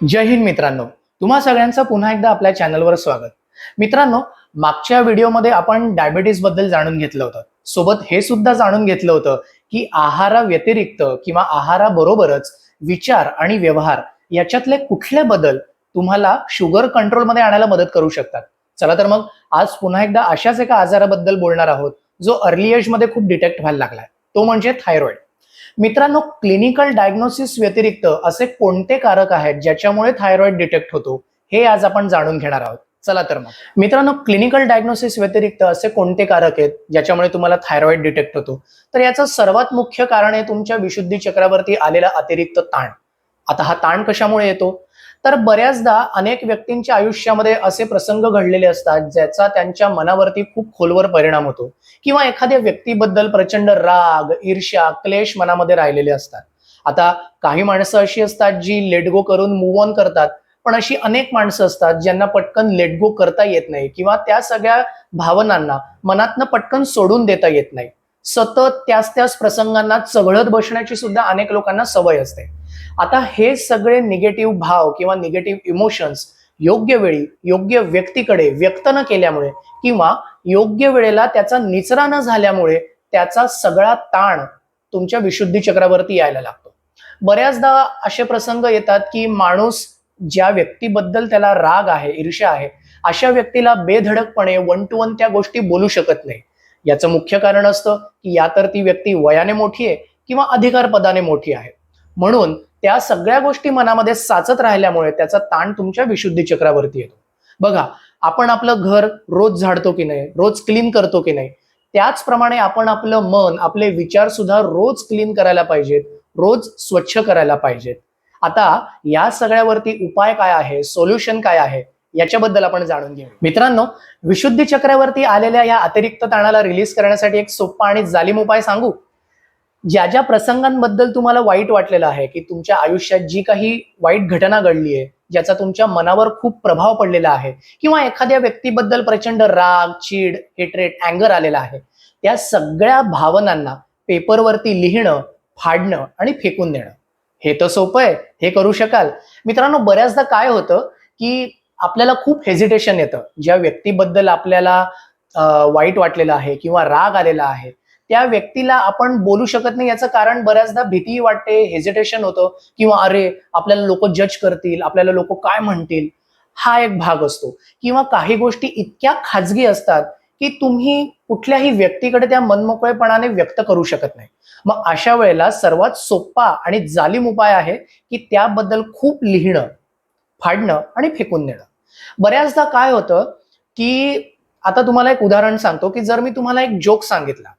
जय हिंद मित्रांनो, तुम्हा सगळ्यांचं पुन्हा एकदा आपल्या चॅनलवर स्वागत. मित्रांनो, मागच्या व्हिडिओमध्ये आपण डायबिटीज बद्दल जाणून घेतलं होतं. सोबत हे सुद्धा जाणून घेतलं होतं की आहारा व्यतिरिक्त किंवा आहाराबरोबरच विचार आणि व्यवहार याच्यातले कुठले बदल तुम्हाला शुगर कंट्रोलमध्ये आणायला मदत करू शकतात. चला तर मग आज पुन्हा एकदा अशाच एका आजाराबद्दल बोलणार आहोत जो अर्ली एज मध्ये खूप डिटेक्ट व्हायला लागलाय. तो म्हणजे थायरॉइड. मित्रांनो, क्लिनिकल डायग्नोसिस व्यतिरिक्त असे कोणते कारक आहेत ज्याच्यामुळे थायरॉइड डिटेक्ट होतो, हे आज आपण जाणून घेणार आहोत. चला तर मग मित्रांनो, क्लिनिकल डायग्नोसिस व्यतिरिक्त असे कोणते कारक आहेत ज्याच्यामुळे तुम्हाला थायरॉइड डिटेक्ट होतो? तर याचं सर्वात मुख्य कारण आहे तुमच्या विशुद्धी चक्रावरती आलेला अतिरिक्त ताण. आता हा ताण कशामुळे येतो? तर बऱ्याचदा अनेक व्यक्तींच्या आयुष्यामध्ये असे प्रसंग घडलेले असतात ज्याचा त्यांच्या मनावरती खूप खोलवर परिणाम होतो, किंवा एखाद्या व्यक्तीबद्दल प्रचंड राग, ईर्ष्या, क्लेश मनामध्ये राहिलेले असतात. आता काही माणसं अशी असतात जी लेट गो करून मूव्ह ऑन करतात, पण अशी अनेक माणसं असतात ज्यांना पटकन लेट गो करता येत नाही, किंवा त्या सगळ्या भावनांना मनातनं पटकन सोडून देता येत नाही. सतत त्याच त्याच प्रसंगांना चघळत बसण्याची सुद्धा अनेक लोकांना सवय असते. आता हे सगळे निगेटिव्ह भाव किंवा निगेटिव्ह इमोशन्स योग्य वेळी योग्य व्यक्तीकडे व्यक्त न केल्यामुळे किंवा योग्य वेळेला त्याचा निचरा न झाल्यामुळे त्याचा सगळा ताण तुमच्या विशुद्धी चक्रावरती यायला लागतो. बऱ्याचदा असे प्रसंग येतात की माणूस ज्या व्यक्तीबद्दल त्याला राग आहे, ईर्ष्या आहे, अशा व्यक्तीला बेधडकपणे वन टू वन त्या गोष्टी बोलू शकत नाही. याचं मुख्य कारण असतं की या तर ती व्यक्ती वयाने मोठी आहे किंवा अधिकार पदाने मोठी आहे. म्हणून त्या सगळ्या गोष्टी मनामध्ये साचत राहिल्यामुळे त्याचा ताण तुमच्या विशुद्धी चक्रावरती येतो. बघा, आपण आपलं घर रोज झाडतो की नाही, रोज क्लीन करतो की नाही, त्याचप्रमाणे आपण आपलं मन, आपले विचार सुद्धा रोज क्लीन करायला पाहिजेत, रोज स्वच्छ करायला पाहिजेत. आता या सगळ्यावरती उपाय काय आहे, सोल्युशन काय आहे, याच्याबद्दल आपण जाणून घेऊ. मित्रांनो, विशुद्धी चक्रावरती आलेल्या या अतिरिक्त ताणाला रिलीज करण्यासाठी एक सोपा आणि जालीम उपाय सांगू. ज्या ज्या प्रसंगांबद्दल तुम्हाला वाईट वाटलेलं आहे, की तुमच्या आयुष्यात जी काही वाईट घटना घडली आहे, ज्याचा तुमच्या मनावर खूप प्रभाव पडलेला आहे, किंवा एखाद्या व्यक्तीबद्दल प्रचंड राग, चीड, हेट्रेट, अँगर आलेला आहे, त्या सगळ्या भावनांना पेपरवरती लिहिणं, फाडणं आणि फेकून देणं. हे तर सोपं आहे, हे करू शकाल. मित्रांनो, बऱ्याचदा काय होतं की आपल्याला खूप हेजिटेशन येतं. ज्या व्यक्तीबद्दल आपल्याला वाईट वाटलेलं आहे किंवा राग आलेला आहे, त्या व्यक्तीला आपण बोलू शकत नाही. याचं कारण बऱ्याचदा भीती वाटते, हेजिटेशन होतं, किंवा अरे आपल्याला लोक जज करतील, आपल्याला लोक काय म्हणतील, हा एक भाग असतो. किंवा काही गोष्टी इतक्या खाजगी असतात की तुम्ही कुठल्याही व्यक्तीकडे त्या मनमोकळेपणाने व्यक्त करू शकत नाही. मग अशा वेळेला सर्वात सोपा आणि जालीम उपाय आहे की त्याबद्दल खूप लिहिणं, फाडणं आणि फेकून देणं. बऱ्याचदा काय होतं की आता तुम्हाला एक उदाहरण सांगतो की जर मी तुम्हाला एक जोक सांगितला,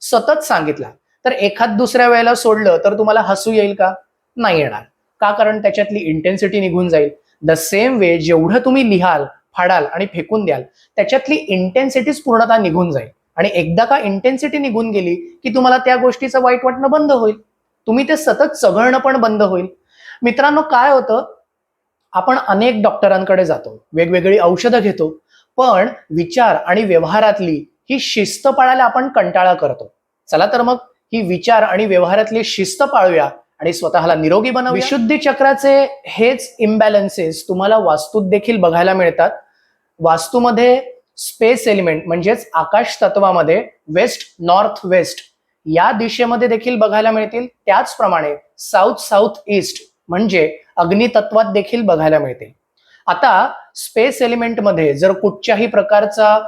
सतत सांगितला, तर एखाद दुसऱ्या वेळेला सोडलं तर तुम्हाला हसू येईल का? नाही येणार. का? कारण त्याच्यातली इंटेन्सिटी निघून जाईल. द सेम वे जेवढं तुम्ही लिहाल, फाडाल आणि फेकून द्याल, त्याच्यातली इंटेन्सिटीच पूर्णतः निघून जाईल. आणि एकदा का इंटेन्सिटी निघून गेली की तुम्हाला त्या गोष्टीचं वाईट वाटणं बंद होईल. तुम्ही ते सतत चघळणं पण बंद होईल. मित्रांनो, काय होतं, आपण अनेक डॉक्टरांकडे जातो, वेगवेगळी औषधं घेतो, पण विचार आणि व्यवहारातली ही शिस्त पाळायला आपण कंटाळा करतो. चला तर मग ही विचार आणि व्यवहारातली शिस्त पाळूया आणि स्वतःला निरोगी बनवूया. विशुद्धी चक्राचे हेच इम्बॅलन्सेस तुम्हाला वास्तूत देखील बघायला मिळतात. वास्तूमध्ये स्पेस एलिमेंट म्हणजेच आकाश तत्वामध्ये वेस्ट नॉर्थ वेस्ट या दिशेमध्ये देखील बघायला मिळतील. त्याचप्रमाणे साऊथ साऊथ ईस्ट म्हणजे अग्नितत्वात देखील बघायला मिळतील. आता स्पेस एलिमेंट मध्ये जर कुठच्याही प्रकारचा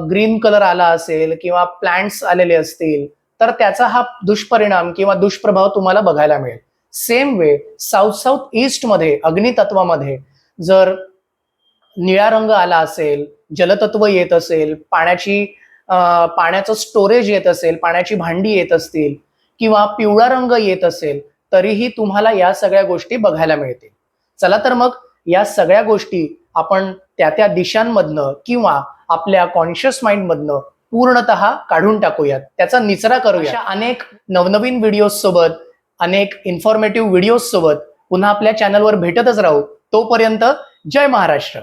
ग्रीन कलर आला असेल किंवा प्लांट्स आलेले असतील तर त्याचा हा दुष्परिणाम किंवा दुष्प्रभाव तुम्हाला बघायला मिळेल. Same way south south east मध्ये अग्नितत्वामध्ये जर निळा रंग आला असेल, जलतत्व येत असेल, पाण्याचं स्टोरेज येत असेल, पाण्याची भांडी येत असतील, किंवा पिवळा रंग येत असेल, तरीही तुम्हाला या सगळ्या गोष्टी बघायला मिळतील. चला तर मग या सगळ्या गोष्टी आपण त्या त्या दिशांमधनं किंवा आपल्या कॉन्शियस माइंड मधनं पूर्णतः काढून टाकूयात, त्याचा निचरा करूया. अशा अनेक नवनवीन व्हिडिओज सोबत, अनेक इन्फॉर्मेटिव्ह व्हिडिओज सोबत पुन्हा आपल्या चॅनलवर भेटतच राहू. तोपर्यंत जय महाराष्ट्र.